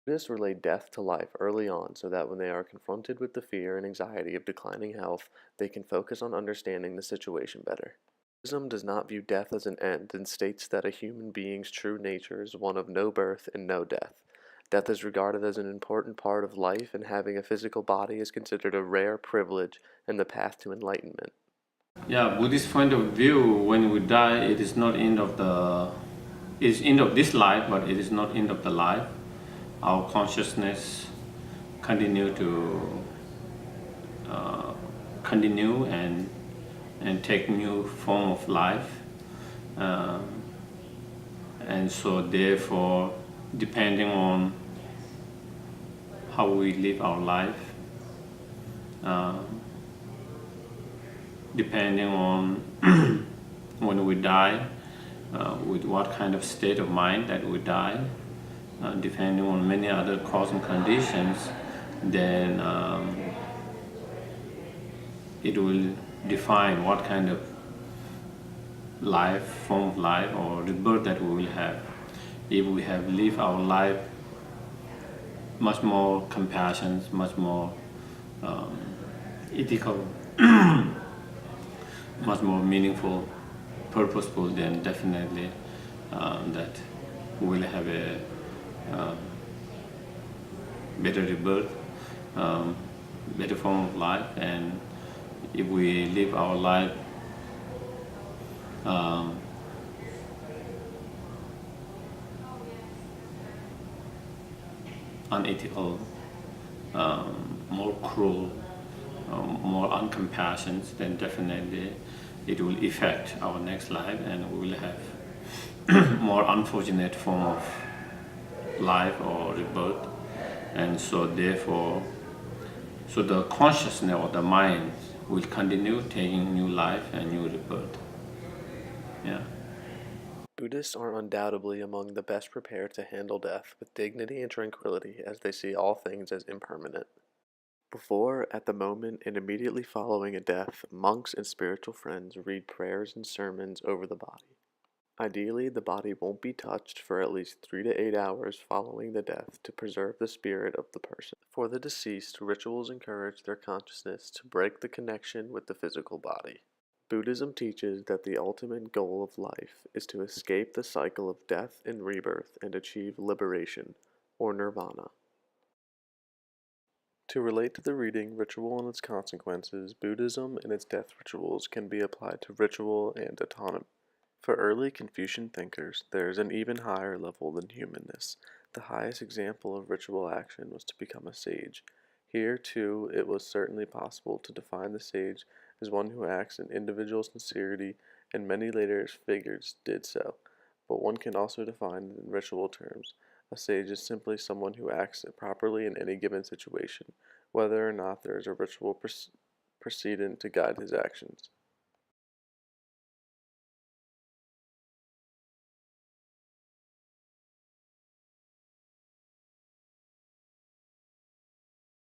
Buddhists relate death to life early on so that when they are confronted with the fear and anxiety of declining health, they can focus on understanding the situation better. Buddhism does not view death as an end and states that a human being's true nature is one of no birth and no death. Death is regarded as an important part of life, and having a physical body is considered a rare privilege and the path to enlightenment. Yeah, Buddhist point of view, when we die, it is not end of the, it is end of this life, but it is not end of the life. Our consciousness continue to continue and take new form of life, uh, and so therefore, depending on how we live our life, uh, depending on when we die, with what kind of state of mind that we die, depending on many other causal conditions, then it will define what kind of life, form of life, or rebirth that we will have. If we have lived our life much more compassion, much more ethical, much more meaningful, purposeful, then definitely that we will have a better rebirth, um, better form of life. And if we live our life unethical, more cruel, more uncompassionate, then definitely it will affect our next life, and we will have more unfortunate form of life or rebirth. And so therefore, so the consciousness or the mind will continue taking new life and new rebirth. Yeah. Buddhists are undoubtedly among the best prepared to handle death with dignity and tranquility, as they see all things as impermanent. Before, at the moment, and immediately following a death, monks and spiritual friends read prayers and sermons over the body. Ideally, the body won't be touched for at least 3 to 8 hours following the death to preserve the spirit of the person. For the deceased, rituals encourage their consciousness to break the connection with the physical body. Buddhism teaches that the ultimate goal of life is to escape the cycle of death and rebirth and achieve liberation, or nirvana. To relate to the reading, ritual and its consequences, Buddhism and its death rituals can be applied to ritual and autonomy. For early Confucian thinkers, there is an even higher level than humanness. The highest example of ritual action was to become a sage. Here, too, it was certainly possible to define the sage as one who acts in individual sincerity, and many later figures did so. But one can also define it in ritual terms. A sage is simply someone who acts properly in any given situation, whether or not there is a ritual precedent to guide his actions.